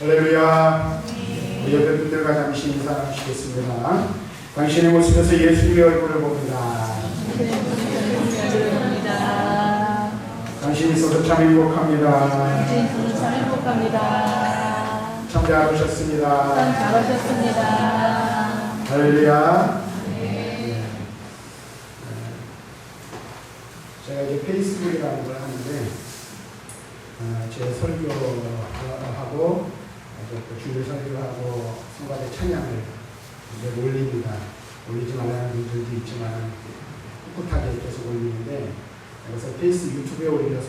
할렐루야. 우리 옆에 분들과 잠시 인사 나누시겠습니다. 당신의 모습에서 예수님의 얼굴을 봅니다. 당신이 있어서 참 행복합니다. 참 잘하셨습니다. 할렐루야. 제가 이제 페이스북이라는 걸 하는데 제 설교하고 주일 설교하고 성가대 찬양을 이제 올립니다. 올리지 말라는 분들도 있지만 꿋꿋하게 계속 올리는데, 그래서 유튜브에 올려서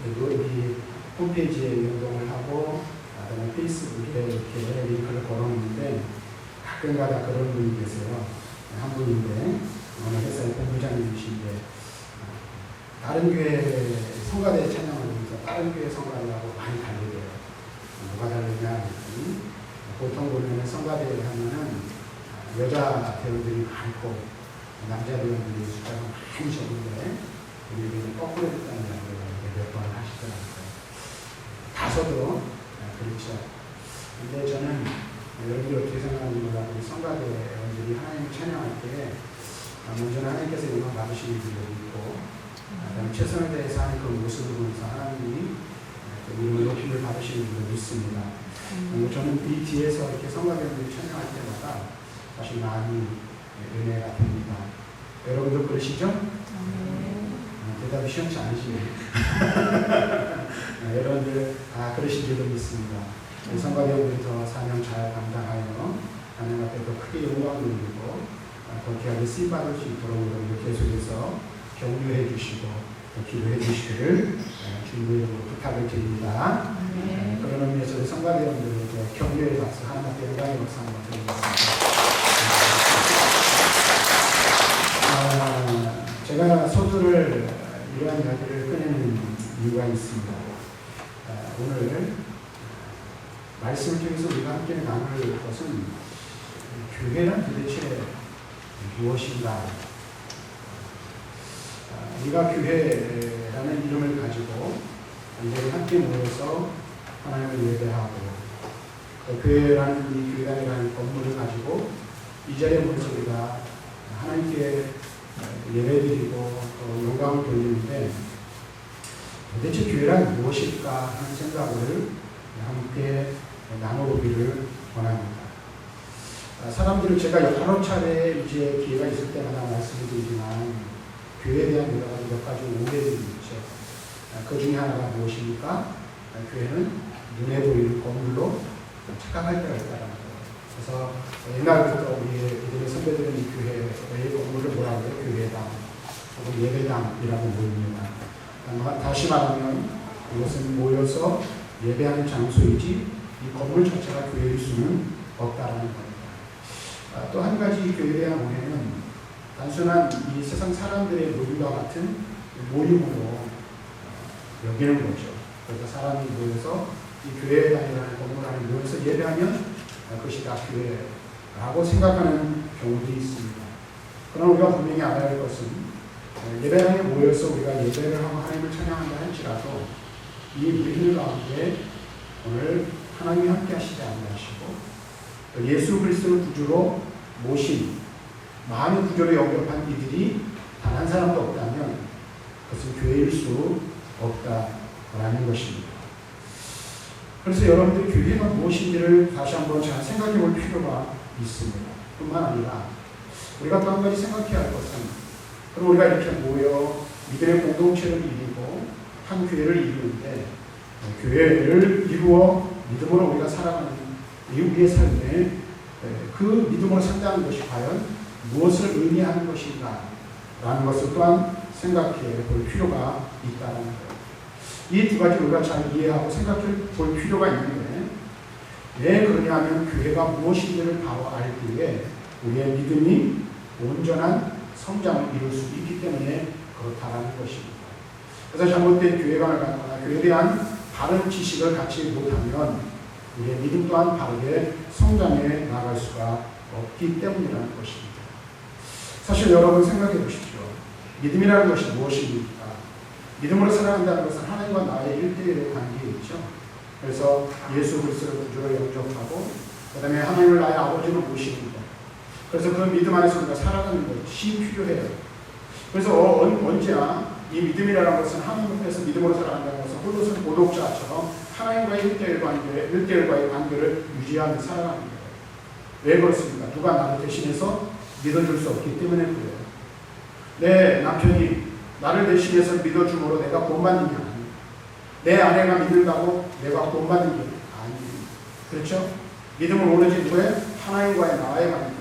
여기 홈페이지에 연동을 하고 그다음에 페이스북에 이렇게 링크를 걸어놓는데, 가끔가다 그런 분이 계세요. 한 분인데 어느 회사의 본부장님이신데 다른 교회 성가대 찬양을 하면서 다른 교회 성가대하고 많이 다르대요. 뭐가 다르냐 했더니, 보통 보면 성가대를 하면은 여자 배우들이 많고 남자 배우들이 숫자가 많이 적은데 우리는 거꾸로 했다는 이야기를 몇 번 하시더라고요. 다소도 그렇죠. 근데 저는 여러분이 어떻게 생각하는지 몰라. 우리 성가대원들이 하나님을 찬양할 때 먼저는 하나님께서 영광 받으시는 분들도 있고, 그다음에 최선을 다해서 하는 그 모습을 보면서 하나님이 이름을 높임을 받으시는 분들도 있습니다. 저는 이 뒤에서 이렇게 성가대원들이 찬양할 때마다 사실 많이 은혜가 됩니다. 여러분도 그러시죠? 대답이 시원치 않으시네요. 여러분들 그러신 줄도 믿습니다. 성가대원들이 더 사명 잘 감당하여 하나님 앞에 더 크게 영광을 돌리고 더 귀하게 쓰임받을 수 있도록 여러분들 계속해서 격려해 주시고 기도해 주시기를 주님의 이름으로 부탁을 드립니다. 그런 의미에서 성가대원들에게 격려의 박수, 하나님 앞에 영광의 박수 한번 드리겠습니다. 제가 소두를 이러한 이야기를 꺼내는 이유가 있습니다. 오늘 말씀을 통해서 우리가 함께 나눌 것은 교회란 도대체 무엇인가? 우리가 교회라는 이름을 가지고 이제 함께 모여서 하나님을 예배하고, 교회라는 이 교회라는 건물을 가지고 이 자리에 모여서 우리가 하나님께 예배드리고 영광을 돌리는데, 도대체 교회란 무엇일까 하는 생각을 함께 나눠보기를 원합니다. 사람들을 제가 여러 차례 이제 기회가 있을 때마다 말씀을 드리지만, 교회에 대한 여러 가지 몇 가지 오해들이 있죠. 그 중에 하나가 무엇입니까? 교회는 눈에 보이는 건물로 착각할 때가 있다는 거예요. 그래서 옛날부터 우리 믿음의 선배들은 이 교회의 건물을 뭐라고 해요? 교회당 혹은 예배당이라고 부릅니다. 다시 말하면 이것은 모여서 예배하는 장소이지 이 건물 자체가 교회일 수는 없다라는 겁니다. 또 한 가지 교회에 대한 오해는 단순한 이 세상 사람들의 모임과 같은 모임으로 여기는 거죠. 그래서 사람이 모여서 이 교회에 다니는 건물 안에 모여서 예배하면 그것이 다 교회라고 생각하는 경우도 있습니다. 그러나 우리가 분명히 알아야 할 것은, 예배당에 모여서 우리가 예배를 하고 하나님을 찬양한다 할지라도 이 우리들 가운데 오늘 하나님이 함께 하시지 아니하시고 예수 그리스도를 구주로 모신 많은 구조로 영접한 이들이 단 한 사람도 없다면 그것은 교회일 수 없다라는 것입니다. 그래서 여러분들이 교회가 무엇인지를 다시 한번 잘 생각해 볼 필요가 있습니다. 뿐만 아니라 우리가 또 한 가지 생각해야 할 것은, 그럼 우리가 이렇게 모여 믿음의 공동체를 이루고 한 교회를 이루는데, 교회를 이루어 믿음으로 우리가 살아가는 이 우리의 삶에 그 믿음으로 산다는 것이 과연 무엇을 의미하는 것인가 라는 것을 또한 생각해 볼 필요가 있다는 거예요. 이 두 가지를 우리가 잘 이해하고 생각해 볼 필요가 있는데, 왜 그러냐면 교회가 무엇인지를 바로 알 때에 우리의 믿음이 온전한 성장을 이룰 수 있기 때문에 그렇다는 것입니다. 그래서 잘못된 교회관을 갖거나 교회에 대한 바른 지식을 갖지 못하면 우리의 믿음 또한 바르게 성장해 나갈 수가 없기 때문이라는 것입니다. 사실 여러분 생각해 보십시오. 믿음이라는 것이 무엇입니까? 믿음으로 살아간다는 것은 하나님과 나의 1대1의 관계에 있죠. 그래서 예수 그리스도를 구주로 영접하고 그 다음에 하나님을 나의 아버지로 모시는 것. 그래서 그 믿음 안에서 우리가 살아가는 것이 필요해요. 그래서 언제나 이 믿음이라는 것은 하나님께서 믿음으로 살아간다는 것은 홀로서 고독자처럼 하나님과의 1대1과의 관계를 유지하며 살아가는 거예요. 왜 그렇습니까? 누가 나를 대신해서 믿어줄 수 없기 때문에 그래요. 내 남편이 나를 대신해서 믿어줌으로 내가 본받는 게 아니에요. 내 아내가 믿는다고 내가 본받는 게 아니에요. 그렇죠? 믿음은 오로지 누구의? 하나님과의 나와의 관계.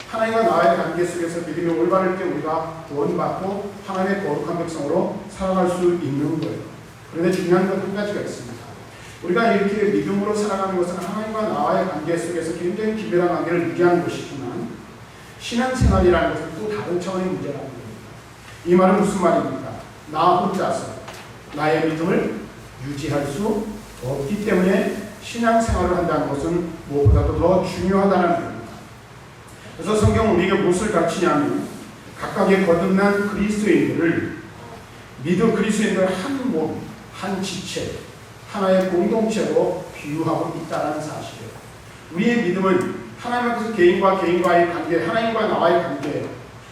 하나님과 나와의 관계 속에서 믿음이 올바를 때 우리가 구원받고 하나님의 거룩한 백성으로 살아갈 수 있는 거예요. 그런데 중요한 건 한 가지가 있습니다. 우리가 이렇게 믿음으로 살아가는 것은 하나님과 나와의 관계 속에서 굉장히 긴밀한 관계를 유지하는 것이지만 신앙생활이라는 것은 또 다른 차원의 문제라는 겁니다. 이 말은 무슨 말입니까? 나 혼자서 나의 믿음을 유지할 수 없기 때문에 신앙생활을 한다는 것은 무엇보다도 더 중요하다는 겁니다. 그래서 성경은 우리에게 무엇을 가르치냐면 각각의 거듭난 그리스도인들을 믿음 그리스도인들 한 몸, 한 지체, 하나의 공동체로 비유하고 있다는 사실이에요. 우리의 믿음은 하나님 앞에서 개인과 개인과의 관계, 하나님과 나와의 관계예요.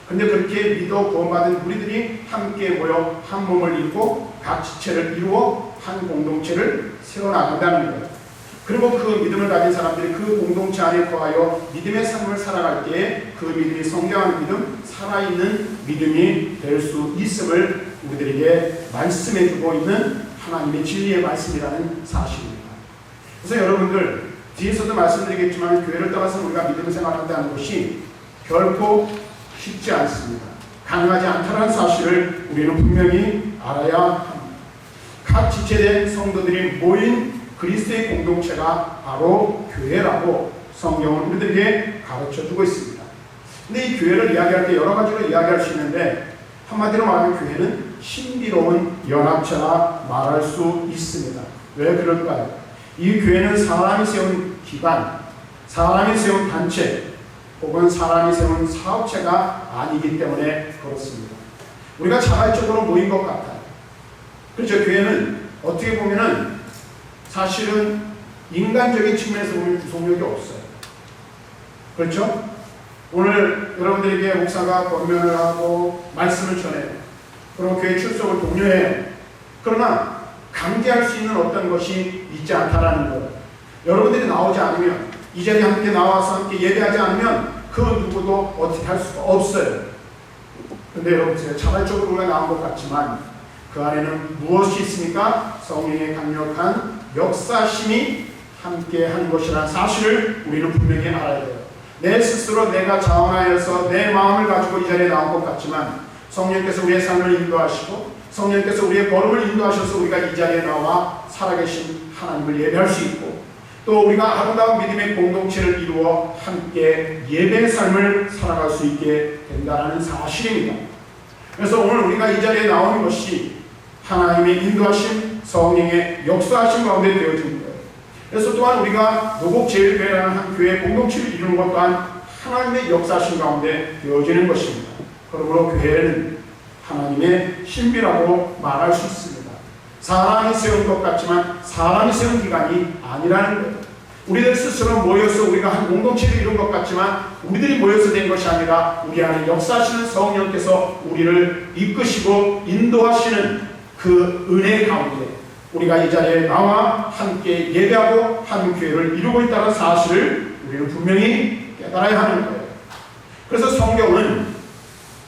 그런데 그렇게 믿어 구원받은 우리들이 함께 모여 한 몸을 이루고 각 지체를 이루어 한 공동체를 세워나간다는 거예요. 그리고 그 믿음을 가진 사람들이 그 공동체 안에 거하여 믿음의 삶을 살아갈 때에 그 믿음이 성장하는 믿음, 살아있는 믿음이 될 수 있음을 우리들에게 말씀해주고 있는 하나님의 진리의 말씀이라는 사실입니다. 그래서 여러분들 뒤에서도 말씀드리겠지만 교회를 떠나서 우리가 믿음 생활을 한다는 것이 결코 쉽지 않습니다. 가능하지 않다는 사실을 우리는 분명히 알아야 합니다. 각 지체된 성도들이 모인 그리스도의 공동체가 바로 교회라고 성경은 우리들에게 가르쳐주고 있습니다. 근데 이 교회를 이야기할 때 여러 가지로 이야기할 수 있는데 한마디로 말하면 교회는 신비로운 연합체라 말할 수 있습니다. 왜 그럴까요? 이 교회는 사람이 세운 기관, 사람이 세운 단체 혹은 사람이 세운 사업체가 아니기 때문에 그렇습니다. 우리가 자발적으로 모인 것 같아요. 그렇죠. 교회는 어떻게 보면은 사실은 인간적인 측면에서 보면 구속력이 없어요. 그렇죠? 오늘 여러분들에게 목사가 권면을 하고 말씀을 전해요. 그리고 교회 출석을 독려해요. 그러나 강제할 수 있는 어떤 것이 있지 않다라는 것. 여러분들이 나오지 않으면, 이 자리에 함께 나와서 함께 예배하지 않으면 그 누구도 어떻게 할 수가 없어요. 근데 여러분 제가 자발적으로 우리가 나온 것 같지만 그 안에는 무엇이 있습니까? 성령의 강력한 역사심이 함께 하는 것이라는 사실을 우리는 분명히 알아야 돼요. 내 스스로 내가 자원하여서 내 마음을 가지고 이 자리에 나온 것 같지만 성령께서 우리의 삶을 인도하시고 성령께서 우리의 걸음을 인도하셔서 우리가 이 자리에 나와 살아계신 하나님을 예배할 수 있고 또 우리가 아름다운 믿음의 공동체를 이루어 함께 예배의 삶을 살아갈 수 있게 된다는 사실입니다. 그래서 오늘 우리가 이 자리에 나오는 것이 하나님의 인도하심, 성령의 역사하심 가운데 되어진 거예요. 그래서 또한 우리가 노곡제일교회라는 한 교회 공동체를 이루는 것 또한 하나님의 역사하심 가운데 되어지는 것입니다. 그러므로 교회는 하나님의 신비라고 말할 수 있습니다. 사람이 세운 것 같지만 사람이 세운 기관이 아니라는 거예요. 우리들 스스로 모여서 우리가 한 공동체를 이룬 것 같지만 우리들이 모여서 된 것이 아니라 우리 안에 역사하시는 성령께서 우리를 이끄시고 인도하시는 그 은혜 가운데 우리가 이 자리에 나와 함께 예배하고 한 교회를 이루고 있다는 사실을 우리는 분명히 깨달아야 하는 거예요. 그래서 성경은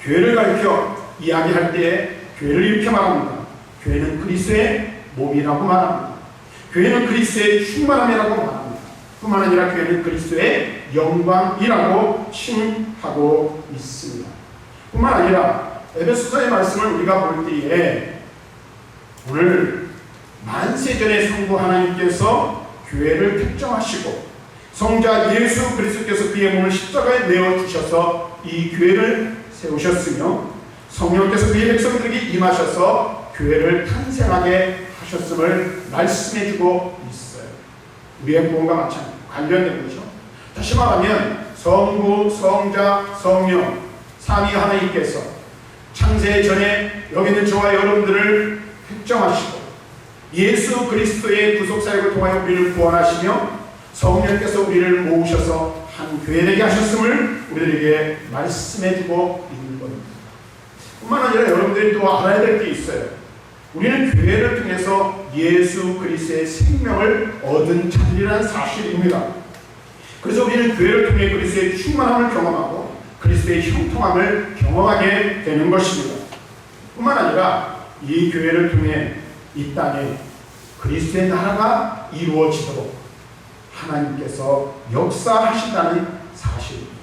교회를 가리켜 이야기할 때에 교회를 이렇게 말합니다. 교회는 그리스도의 몸이라고 말합니다. 교회는 그리스도의 충만함이라고 말합니다. 뿐만 아니라 교회는 그리스도의 영광이라고 칭하고 있습니다. 뿐만 아니라 에베소서의 말씀을 우리가 볼 때에 오늘 만세전의 성부 하나님께서 교회를 특정하시고 성자 예수 그리스도께서 그의 몸을 십자가에 내어주셔서 이 교회를 세우셨으며 성령께서 그의 백성들에게 임하셔서 교회를 탄생하게 하셨음을 말씀해주고 있어요. 우리의 구원과 마찬가지 관련된 거죠. 다시 말하면 성부, 성자, 성령 삼위 하나님께서 창세 전에 여기 있는 저와 여러분들을 특정하시고 예수 그리스도의 구속사역을 통하여 우리를 구원하시며 성령께서 우리를 모으셔서 한 교회 되게 하셨음을 우리들에게 말씀해주고 있는 겁니다. 뿐만 아니라 여러분들이 또 알아야 될 게 있어요. 우리는 교회를 통해서 예수 그리스도의 생명을 얻은 자들이라는 사실입니다. 그래서 우리는 교회를 통해 그리스도의 충만함을 경험하고 그리스도의 형통함을 경험하게 되는 것입니다. 뿐만 아니라 이 교회를 통해 이 땅에 그리스도의 나라가 이루어지도록 하나님께서 역사하신다는 사실입니다.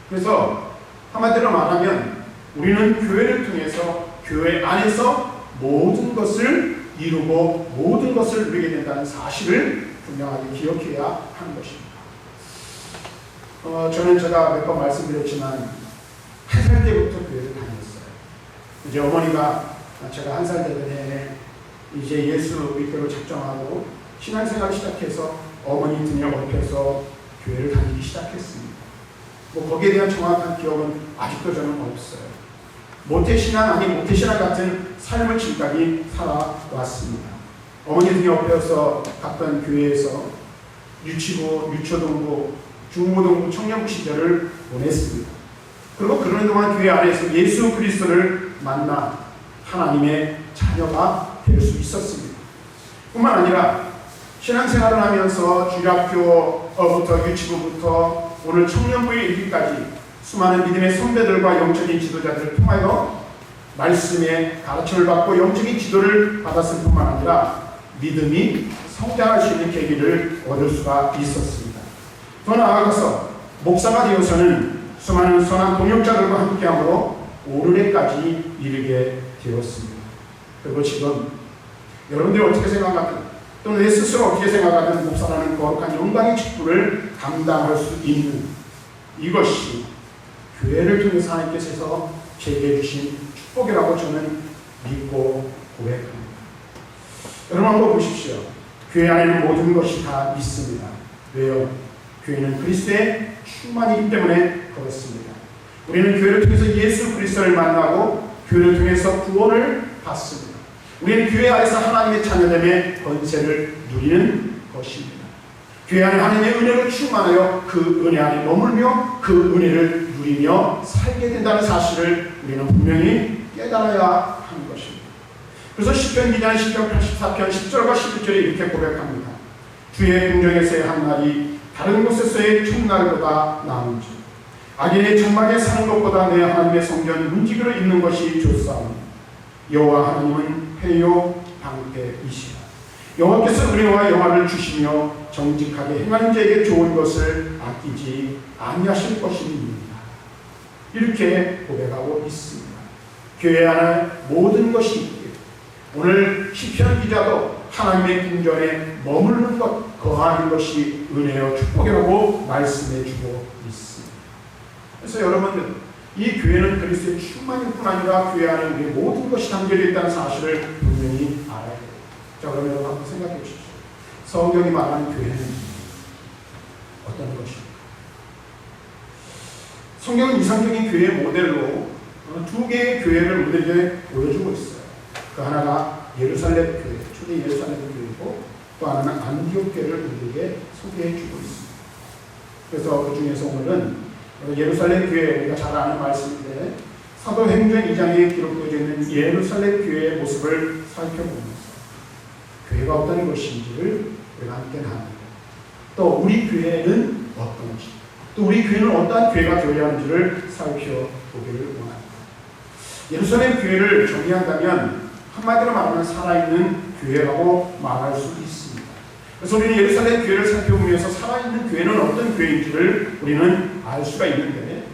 그래서 한마디로 말하면 우리는 교회를 통해서 교회 안에서 모든 것을 이루고 모든 것을 누리게 된다는 사실을 분명하게 기억해야 하는 것입니다. 저는 제가 몇 번 말씀드렸지만 한 살 때부터 교회를 다녔어요. 이제 어머니가 제가 한 살 되던 해에 이제 예수 믿기로 작정하고 신앙생활을 시작해서 어머니 등에 업혀서 교회를 다니기 시작했습니다. 뭐 거기에 대한 정확한 기억은 아직도 저는 없어요. 모태신앙 아닌 모태신앙 같은 삶을 지금까지 살아왔습니다. 어머니 등에 업혀서 갔던 교회에서 유치부, 유초동부, 중고등부, 청년부 시절을 보냈습니다. 그리고 그러는 동안 교회 안에서 예수 그리스도를 만나 하나님의 자녀가 될 수 있었습니다. 뿐만 아니라 신앙생활을 하면서 주일학교부터 유치부부터 오늘 청년부에 이르기까지 수많은 믿음의 선배들과 영적인 지도자들을 통하여 말씀의 가르침을 받고 영적인 지도를 받았을 뿐만 아니라 믿음이 성장할 수 있는 계기를 얻을 수가 있었습니다. 더 나아가서 목사가 되어서는 수많은 선한 동역자들과 함께함으로 오늘에까지 이르게 되었습니다. 그리고 지금 여러분들이 어떻게 생각하든 또는 내 스스로 어떻게 생각하든 목사라는 거룩한 영광의 직분을 감당할 수 있는 이것이 교회를 통해서 하나님께서 제게 주신 축복이라고 저는 믿고 고백합니다. 여러분 한번 보십시오. 교회 안에는 모든 것이 다 있습니다. 왜요? 교회는 그리스도의 충만이기 때문에 그렇습니다. 우리는 교회를 통해서 예수 그리스도를 만나고 교회를 통해서 구원을 받습니다. 우리는 교회 안에서 하나님의 자녀됨의 권세를 누리는 것입니다. 교회 안에 하나님의 은혜로 충만하여 그 은혜 안에 머물며 그 은혜를 누리며 살게 된다는 사실을 우리는 분명히 깨달아야 하는 것입니다. 그래서 시편 기자는 시편 84편 10절과 11절에 이렇게 고백합니다. 주의 궁정에서의 한 날이 다른 곳에서의 첫날보다 나은지 악인의 장막에 사는 것보다 내 하나님의 성전 문지기로 있는 것이 좋사오니 여호와 하나님은 회요 방패이시라. 여호와께서 은혜와 영화를 주시며 정직하게 행하는 자에게 좋은 것을 아끼지 아니하실 것입니다. 이렇게 고백하고 있습니다. 교회 안에 모든 것이 있기에 오늘 시편 기자도 하나님의 궁전에 머무르는 것, 거하는 것이 은혜요 축복이라고 말씀해주고 있습니다. 그래서 여러분들 이 교회는 그리스도의 충만일 뿐 아니라 교회 안에 우리의 모든 것이 담겨져 있다는 사실을 분명히 알아야 돼요. 자, 그러면 여러분 한번 생각해 보십시오. 성경이 말하는 교회는 어떤 것입니까? 성경은 이상적인 교회의 모델로 두 개의 교회를 우리에게 보여주고 있어요. 그 하나가 예루살렘 교회, 초대 예루살렘 교회이고 또 하나는 안디옥 교회를 우리에게 소개해주고 있습니다. 그래서 그 중에서 오늘은 예루살렘 교회, 우리가 잘 아는 말씀인데 사도행전 2장에 기록되어 있는 예루살렘 교회의 모습을 살펴보면서 교회가 어떤 것인지를 우리가 함께 나누고 또 우리 교회는 어떤지 또 우리 교회는 어떠한 교회가 되어야 하는지를 살펴보기를 원합니다. 예루살렘 교회를 정의한다면 한마디로 말하면 살아있는 교회라고 말할 수 있습니다. 그래서 우리는 예루살렘 교회를 살펴보면서 살아있는 교회는 어떤 교회인지를 우리는 알 수가 있는데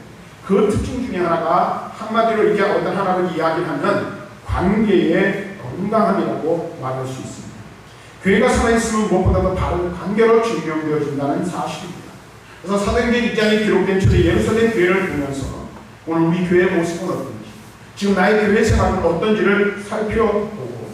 그 특징 중에 하나가 한마디로 이게 어떤 하나를 이야기하면 관계의 건강함이라고 말할 수 있습니다. 교회가 살아있으면 무엇보다도 바른 관계로 증명되어진다는 사실입니다. 그래서 사도행전 2장에 기록된 초대 예루살렘 교회를 보면서 오늘 우리 교회의 모습은 어떤지 지금 나의 교회 생활은 어떤지를 살펴보고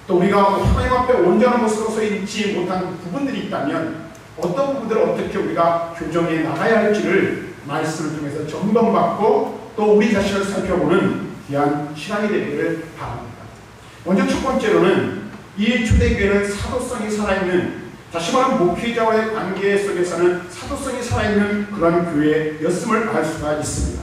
또 우리가 하나님 앞에 온전한 모습으로 서 있지 못한 부분들이 있다면 어떤 부분들을 어떻게 우리가 교정해 나가야 할지를 말씀을 통해서 점검받고 또 우리 자신을 살펴보는 귀한 시간이 되기를 바랍니다. 먼저 첫 번째로는 이 초대교회는 사도성이 살아있는, 다시 말하면 목회자와의 관계 속에서는 사도성이 살아있는 그런 교회였음을 알 수가 있습니다.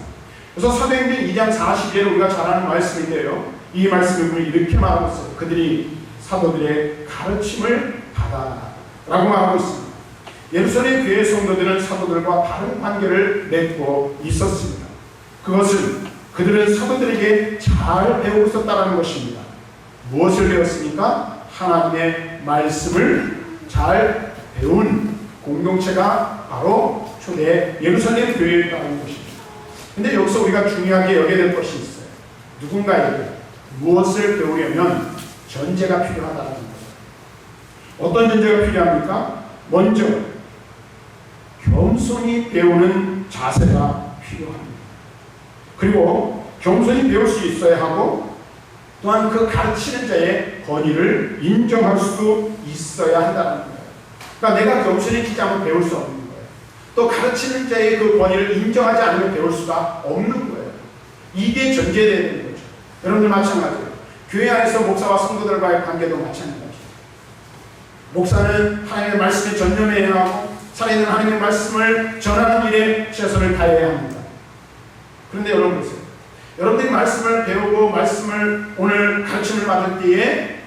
그래서 사도행전 2장 40절에 우리가 잘 아는 말씀인데요, 이 말씀을 이렇게 말하고 있어요. 그들이 사도들의 가르침을 받아라고 말하고 있습니다. 예루살렘 교회 성도들은 사도들과 바른 관계를 맺고 있었습니다. 그것은 그들은 사도들에게 잘 배우고 있었다는 것입니다. 무엇을 배웠습니까? 하나님의 말씀을 잘 배운 공동체가 바로 초대 예루살렘 교회였다는 것입니다. 근데 여기서 우리가 중요하게 여겨야 될 것이 있어요. 누군가에게 무엇을 배우려면 전제가 필요하다는 거예요. 어떤 전제가 필요합니까? 먼저 겸손히 배우는 자세가 필요합니다. 그리고 겸손히 배울 수 있어야 하고, 또한 그 가르치는 자의 권위를 인정할 수 있어야 한다는 거예요. 그러니까 내가 겸손해지지 않으면 배울 수 없는 거예요. 또 가르치는 자의 그 권위를 인정하지 않으면 배울 수가 없는 거예요. 이게 전제되는 거죠. 여러분들 마찬가지예요. 교회 안에서 목사와 성도들과의 관계도 마찬가지예요. 목사는 하나님의 말씀에 전념해야 하고, 살아있는 하나님의 말씀을 전하는 일에 최선을 다해야 합니다. 그런데 여러분 보세요. 여러분들이 말씀을 배우고 말씀을 오늘 가르침을 받을 때에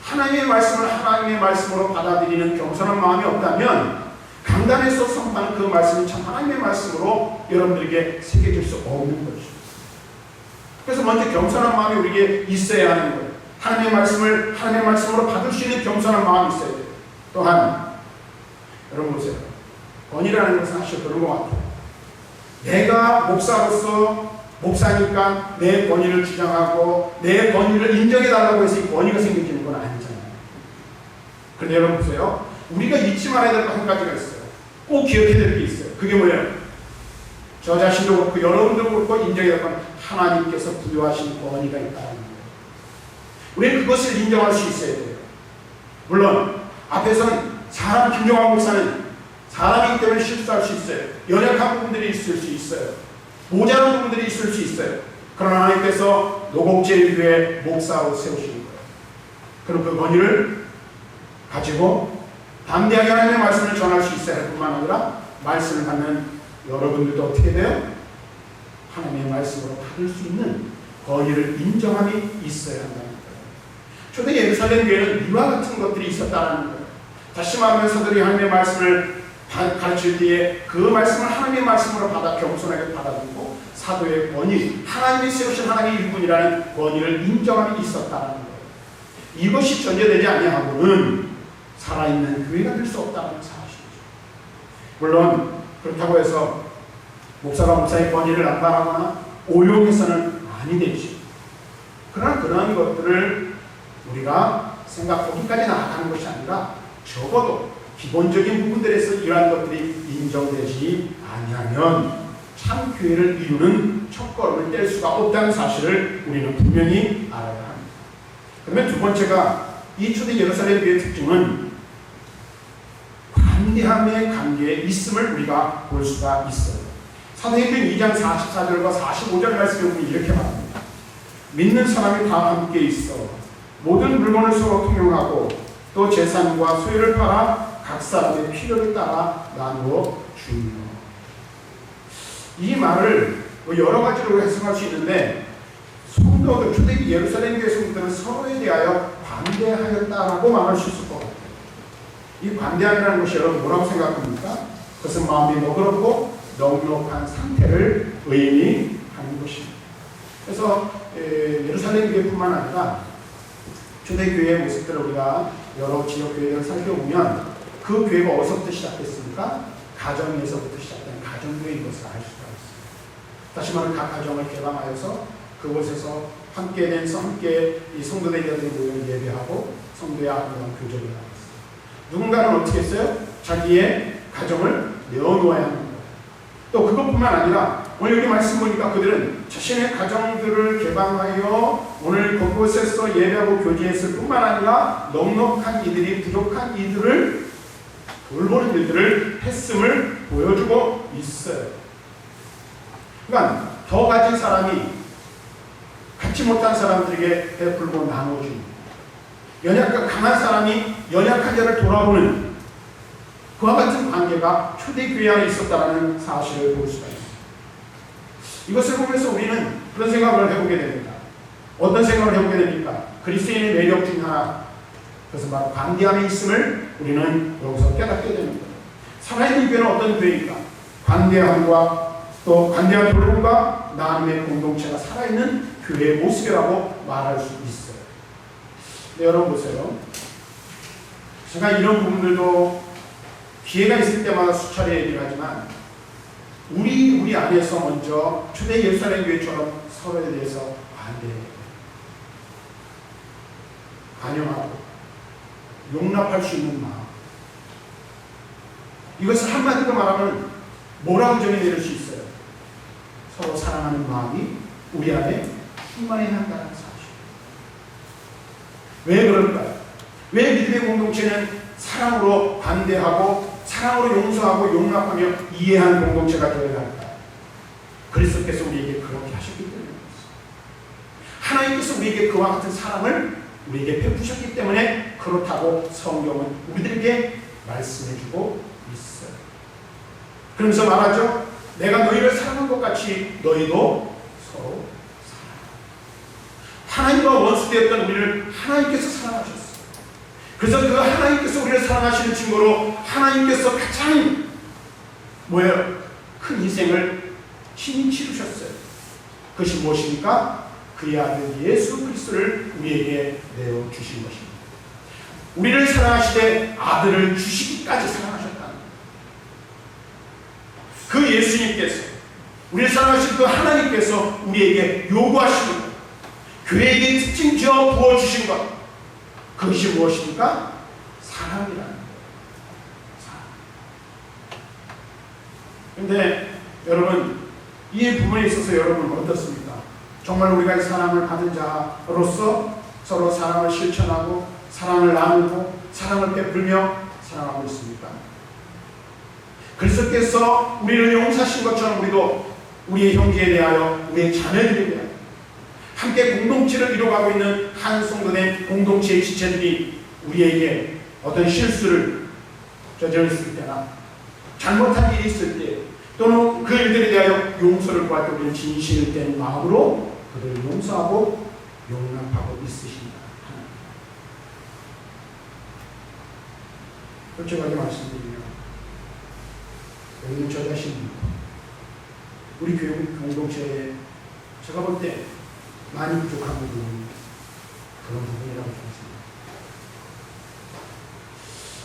하나님의 말씀을 하나님의 말씀으로 받아들이는 겸손한 마음이 없다면 강단에서 선포하는 그 말씀이 참 하나님의 말씀으로 여러분들에게 새겨질 수 없는 거죠. 그래서 먼저 겸손한 마음이 우리에게 있어야 하는 거예요. 하나님의 말씀을 하나님의 말씀으로 받을 수 있는 겸손한 마음이 있어야 돼요. 또한 여러분 보세요. 권위라는 것은 사실 그런 것 같아요. 내가 목사로서 목사니까 내 권위를 주장하고 내 권위를 인정해달라고 해서 이 권위가 생기는 건 아니잖아요. 그런데 여러분 보세요. 우리가 잊지 말아야 될 것 한 가지가 있어요. 꼭 기억해야 될 게 있어요. 그게 뭐예요? 저 자신도 그렇고 여러분도 그렇고 인정해야 될 건 하나님께서 부여하신 권위가 있다는 거예요. 우리는 그것을 인정할 수 있어야 돼요. 물론 앞에서는 사람, 김종환 목사는 사람이기 때문에 실수할 수 있어요. 연약한 부분들이 있을 수 있어요. 모자란 부분들이 있을 수 있어요. 그러나 하나님께서 노곡제일교회 목사로 세우시는 거예요. 그럼 그 권위를 가지고 담대하게 하나님의 말씀을 전할 수 있어야 할 뿐만 아니라 말씀을 받는 여러분들도 어떻게 돼요? 하나님의 말씀으로 받을 수 있는 권위를 인정함이 있어야 한다는 거예요. 초대 예루살렘 교회는 이와 같은 것들이 있었다는 거예요. 다시 말하면 사도들이 하나님의 말씀을 가르칠 때에 그 말씀을 하나님의 말씀으로 받아 겸손하게 받아들이고 사도의 권위, 하나님이 세우신 하나님의 일꾼이라는 권위를 인정함이 있었다는 거예요. 이것이 전제되지 아니하고는 살아있는 교회가 될 수 없다는 사실이죠. 물론 그렇다고 해서 목사가 목사의 권위를 남발하거나 오용해서는 아니 되지. 그러나 그러한 것들을 우리가 거기까지 나아가는 것이 아니라 적어도 기본적인 부분들에서 이러한 것들이 인정되지 아니하면 참 교회를 이루는 첫걸음을 뗄 수가 없다는 사실을 우리는 분명히 알아야 합니다. 그러면 두 번째가 이 초대 예루살렘 교회의 특징은 관대함의 관계에 있음을 우리가 볼 수가 있어요. 사도행전 2장 44절과 45절 말씀에 보면 이렇게 말합니다. 믿는 사람이 다 함께 있어 모든 물건을 서로 통용하고 또 재산과 소유를 팔아 각 사람의 필요를 따라 나누어 주며. 이 말을 여러 가지로 해석할 수 있는데 성도들, 초대 예루살렘 교회 성도들은 서로에 대하여 관대하였다라고 말할 수 있을 것 같아요. 이 관대함이라는 것이 여러분 뭐라고 생각합니까? 그것은 마음이 너그럽고 넉넉한 상태를 의미하는 것입니다. 그래서 예루살렘 교회뿐만 아니라 초대교회의 모습들을 우리가 여러 지역 교회를 살펴보면 그 교회가 어디서부터 시작됐습니까? 가정에서부터 시작된 가정교회인 것을 알 수가 있습니다. 다시 말하면 각 가정을 개방하여서 그곳에서 함께 이 성도된 자들이 모여 예배하고 성도의 아름다운 교제를 하고 있습니다. 누군가는 어떻게 했어요? 자기의 가정을 내어놓아야 하는 거예요. 또 그것뿐만 아니라 오늘 여기 말씀 보니까 그들은 자신의 가정들을 개방하여 오늘 그곳에서 예배하고 교제했을 뿐만 아니라 넉넉한 이들이 부족한 이들을 돌보는 일들을 했음을 보여주고 있어요. 그러니까 더 가진 사람이 갖지 못한 사람들에게 베풀고 나눠줍니다. 연약한 강한 사람이 연약한 자를 돌아보는 그와 같은 관계가 초대교회 안에 있었다는 사실을 볼 수가 있습니다. 이것을 보면서 우리는 그런 생각을 해보게 됩니다. 어떤 생각을 해보게 됩니까? 그리스도인의 매력 중 하나, 그것은 바로 관계함에 있음을 우리는 여기서 깨닫게 됩니다. 살아있는 교회는 어떤 교회입니까? 관계함과 또 관계한 돌봄과 나눔의 공동체가 살아있는 교회의 모습이라고 말할 수 있어요. 네, 여러분 보세요. 제가 이런 부분들도 기회가 있을 때마다 수차례 얘기를 하지만 우리 안에서 먼저 초대 예루살렘 교회처럼 서로에 대해서 관용하고 용납할 수 있는 마음, 이것을 한마디로 말하면 뭐라고 정의내릴 수 있어요? 서로 사랑하는 마음이 우리 안에 충만해야 한다는 사실. 왜 그럴까요? 왜 믿음의 공동체는 사랑으로 반대하고 사랑으로 용서하고 용납하며 이해하는 공동체가 되어야 할까요? 그리스도께서 우리에게 그렇게 하셨기 때문입니다. 하나님께서 우리에게 그와 같은 사랑을 우리에게 베푸셨기 때문에 그렇다고 성경은 우리들에게 말씀해주고 있어요. 그러면서 말하죠. 내가 너희를 사랑한 것 같이 너희도 서로 사랑하라. 하나님과 원수되었던 우리를 하나님께서 사랑하셨어요. 그래서 그 하나님께서 우리를 사랑하시는 증거로 하나님께서 가장 큰 희생을 친히 치르셨어요. 그것이 무엇입니까? 그의 아들 예수 그리스도를 우리에게 내어주신 것입니다. 우리를 사랑하시되 아들을 주시기까지 사랑하셨다는 거예요. 그 예수님께서, 우리를 사랑하신 그 하나님께서 우리에게 요구하시는 것, 교회에게 특징 지어 부어주신 것, 그것이 무엇입니까? 사랑이라는 거예요. 사랑. 그런데 여러분, 이 부분에 있어서 여러분은 어떻습니까? 정말 우리가 이 사랑을 받은 자로서 서로 사랑을 실천하고 사랑을 나누고 사랑을 베풀며 사랑하고 있습니까? 그리스도께서 우리를 용서하신 것처럼 우리도 우리의 형제에 대하여, 우리의 자녀들에 대하여 함께 공동체를 이루어가고 있는 한 성도된 공동체의 지체들이 우리에게 어떤 실수를 저질렀을 때나 잘못한 일이 있을 때 또는 그 일들에 대하여 용서를 구할 때 우리는 진실을 된 마음으로 그들을 용서하고 용납하고 있으신다. 솔직하게 말씀드리면 여기는 저 자신입니다. 우리 교회 공동체에 제가 볼 때 많이 부족한 부분이 그런 부분이라고 생각합니다.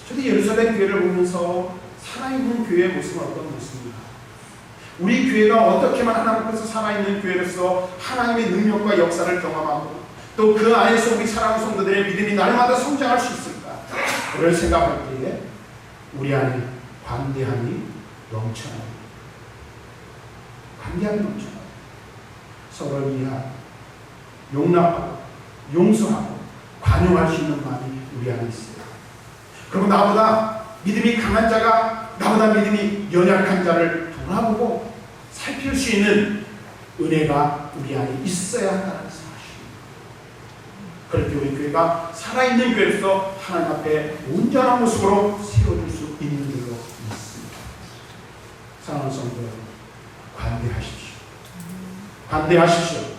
저도 예루살렘 교회를 보면서 살아있는 교회의 모습은 어떤 모습인가? 우리 교회가 어떻게만 하나님 앞에서 살아있는 교회로서 하나님의 능력과 역사를 경험하고 또 그 안에서 우리 사랑하는 성도들의 믿음이 날마다 성장할 수 있을까? 그걸 생각할 때에 우리 안에 관대함이 넘쳐나요. 관대함이 넘쳐나요. 서로를 이해하고 용납하고 용서하고 관용할 수 있는 마음이 우리 안에 있어요. 그리고 나보다 믿음이 강한 자가 나보다 믿음이 연약한 자를 돌아보고 살필 수 있는 은혜가 우리 안에 있어야 한다는 사실. 그럴 때 우리 교회가 살아있는 교회로서 하나님 앞에 온전한 모습으로 세워줄 수 있는 줄로 믿습니다. 사랑하는 성도 여러분, 관대하십시오. 관대하십시오.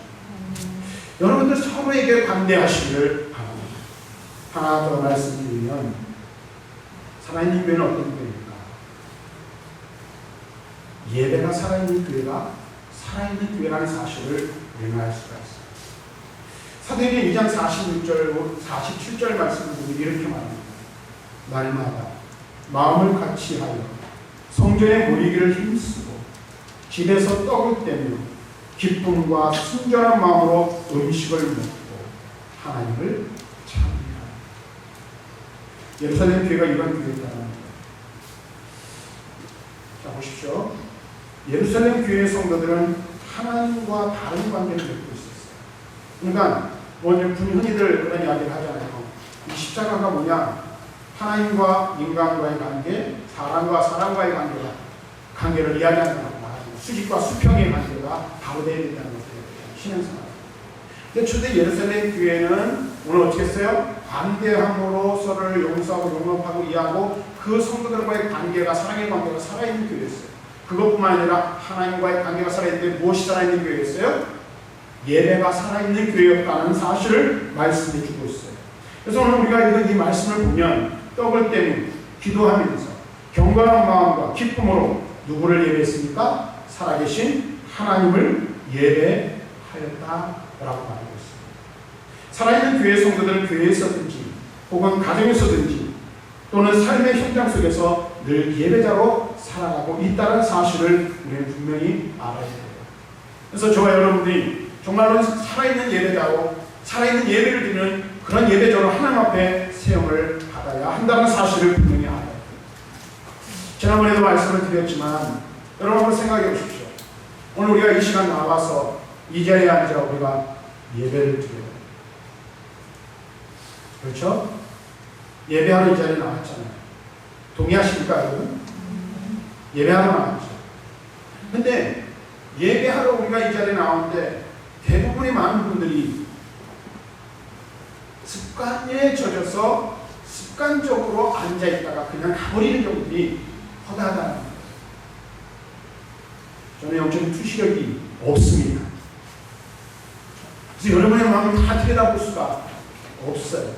여러분들 서로에게 관대하시기를 바랍니다. 하나 더 말씀드리면 살아있는 교회는 어떤 교회입니까? 예배가 살아있는 교회가 살아있는 교회라는 사실을 우리는 알 수가 있습니다. 사도행전 2장 47절 말씀을 보면 이렇게 말합니다. 날마다 마음을 같이하여 성전에 모이기를 힘쓰고 집에서 떡을 떼며 기쁨과 순전한 마음으로 음식을 먹고 하나님을 찬미하라. 예루살렘 교회가 이런 교회였다는 겁니다. 자, 보십시오. 예루살렘 교회의 성도들은 하나님과 다른 관계를 맺고 있었어요. 그러니까 흔히들 그런 이야기를 하잖아요. 이 십자가가 뭐냐? 하나님과 인간과의 관계, 사람과 사람과의 관계를 이야기하는 거라고 말하죠. 수직과 수평의 관계가 바로 되어야 된다는 것을 신앙생활. 근데 초대 예루살렘 교회는 오늘 어떻게 했어요? 관대함으로 서로를 용서하고 용납하고 이해하고 그 성도들과의 관계가, 사랑의 관계가 살아있는 교회였어요. 그것뿐만 아니라 하나님과의 관계가 살아있는데 무엇이 살아있는 교회였어요? 예배가 살아있는 교회였다는 사실을 말씀해 주고 있어요. 그래서 오늘 우리가 읽은 이 말씀을 보면 떡을 떼면 기도하면서 경건한 마음과 기쁨으로 누구를 예배했습니까? 살아계신 하나님을 예배하였다라고 말하고 있습니다. 살아있는 교회 성도들은 교회에서든지 혹은 가정에서든지 또는 삶의 현장 속에서 늘 예배자로 살아가고 있다는 사실을 우리는 분명히 알아야 돼요. 그래서 저와 여러분들이 정말로 살아있는 예배자로 살아있는 예배를 드리는 그런 예배자로 하나님 앞에 세움을 받아야 한다는 사실을 분명히 알아야 돼요. 지난번에도 말씀을 드렸지만 여러분 한번 생각해 보십시오. 오늘 우리가 이 시간 나와서 이 자리에 앉아 우리가 예배를 드려요. 그렇죠? 예배하러 이 자리에 나왔잖아요. 동의하십니까 여러분? 예배하러 나왔죠. 근데 예배하러 우리가 이 자리에 나오는데 대부분의 많은 분들이 습관에 젖어서 습관적으로 앉아있다가 그냥 가버리는 경우들이 허다하다는 겁니다. 저는 영적인 투시력이 없습니다. 그래서 여러분의 마음을 다 들여다볼 수가 없어요.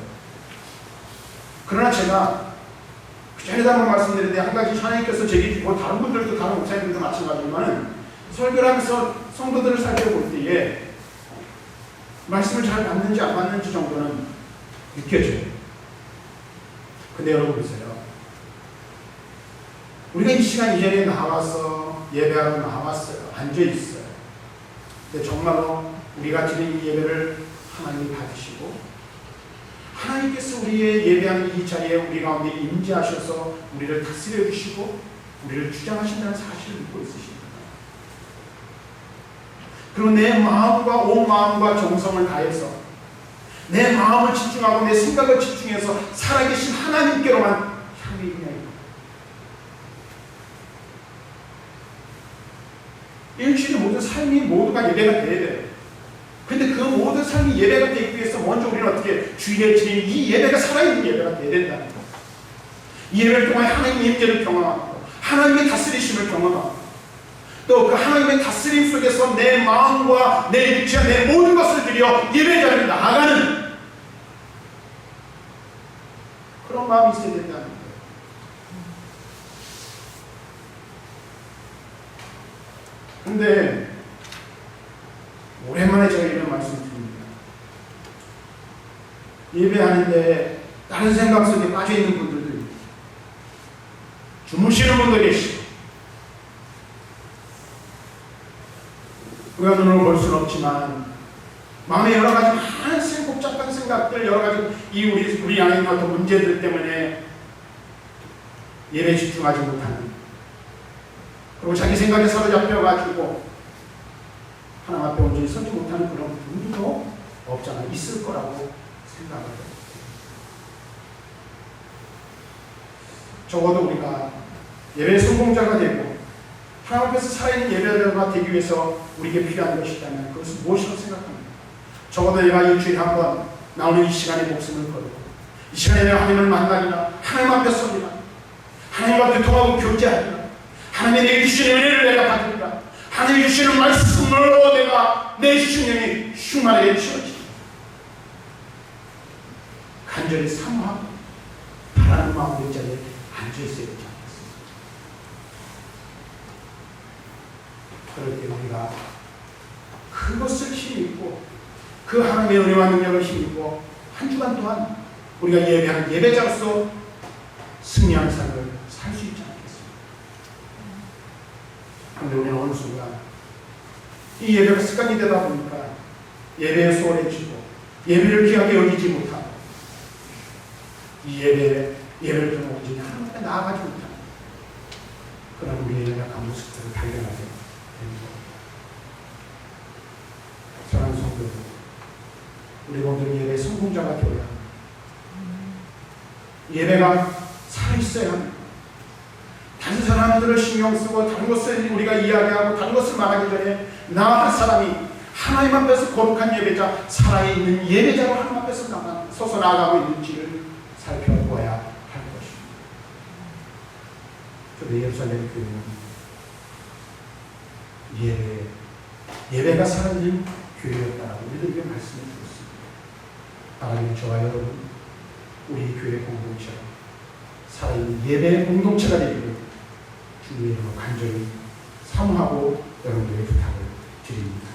그러나 제가 그 전에도 한번 말씀드렸는데 한 가지 하나님께서 제게 주고 다른 분들도 다른 목사님들도 마찬가지지만 설교를 하면서 성도들을 살펴볼 때에 말씀을 잘 받는지 안 받는지 정도는 느껴져요. 근데 여러분 보세요. 우리가 이 시간 이 자리에 나와서 예배하러 나왔어요. 앉아있어요. 근데 정말로 우리가 드리는 이 예배를 하나님이 받으시고 하나님께서 우리의 예배하는 이 자리에 우리 가운데 임재하셔서 우리를 다스려 주시고 우리를 주장하신다는 사실을 믿고 있으십니다. 그리고 내 마음과 온 마음과 정성을 다해서 내 마음을 집중하고 내 생각을 집중해서 살아계신 하나님께로만 향해 있냐. 일주일의 모든 삶이 모두가 예배가 돼야 돼요. 근데 그 모든 삶이 예배가 되기 위해서 먼저 우리는 어떻게 주일에 드리는 이 예배가 살아있는 예배가 돼야 된다는 거예요. 이 예배를 통해 하나님의 임재를 경험하고 하나님의 다스리심을 경험하고 또 그 하나님의 다스림 속에서 내 마음과 내 육체와 내 모든 것을 드려 예배자를 나아가는 그런 마음이 있어야 된다는 거예요. 근데 오랜만에 제가 이런 말씀을 드립니다. 예배하는데 다른 생각 속에 빠져있는 분들도 있고 주무시는 분도 계시고 우리가 눈으로 볼 수는 없지만 마음에 여러 가지 많은 복잡한 생각들 여러 가지 우리 안에 있는 어떤 문제들 때문에 예배에 집중하지 못하는 그리고 자기 생각에 사로잡혀가지고 하나님 앞에 온전히 서지 못하는 그런 분들도 없잖아. 있을 거라고 생각을 해요. 적어도 우리가 예배의 성공자가 되고 하나님 앞에서 살아있는 예배자가 되기 위해서 우리에게 필요한 것이 있다면 그것은 무엇이라고 생각합니다. 적어도 내가 일주일에 한 번 나오는 이 시간에 목숨을 걸고 이 시간에 내가 하나님을 만나기나 하나님 앞에 서기나 하나님과 교통하고 교제하기나 하나님의 내게 주시는 은혜를 내가 받으리라 하나님이 주시는 말씀으로 내가 내 심령이 충만하게 채워지리라 간절히 사모하고 바라는 마음의 자리에 앉아있어야 되지 않겠습니까? 그럴 때 우리가 그것을 힘입고 그 하나님의 은혜와 능력을 힘입고 한 주간 동안 우리가 예배하는 예배자로서 승리하는 삶을 살 수 있지 않겠습니까? 그런데 우리는 어느 순간 이 예배가 습관이 되다 보니까 예배에 소홀해지고 예배를 귀하게 여기지 못하고 이 예배를 통해 온전히 하나님 앞에 나아가지 못하는 그런 우리의 연약한 모습들을 발견하게 되는 겁니다. 사랑하는 성도들, 우리 모두 예배의 성공자가 되어야 합니다. 예배가 살아있어야 합니다. 다른 사람들을 신경 쓰고 다른 것을 우리가 이야기하고 다른 것을 말하기 전에 나 한 사람이 하나님 앞에서 거룩한 예배자, 살아있는 예배자로 하나님 앞에서 서서 나아가고 있는지를 살펴보아야 할 것입니다. 그런데 예루살렘 교회는 예배가 살아있는 교회였다라고 우리들에게 말씀을 드렸습니다. 하나님은 저와 여러분, 우리 교회 공동체가 살아있는 예배 공동체가 되기를 주님의 이름으로 간절히 사모하고 여러분들의 부탁을 드립니다.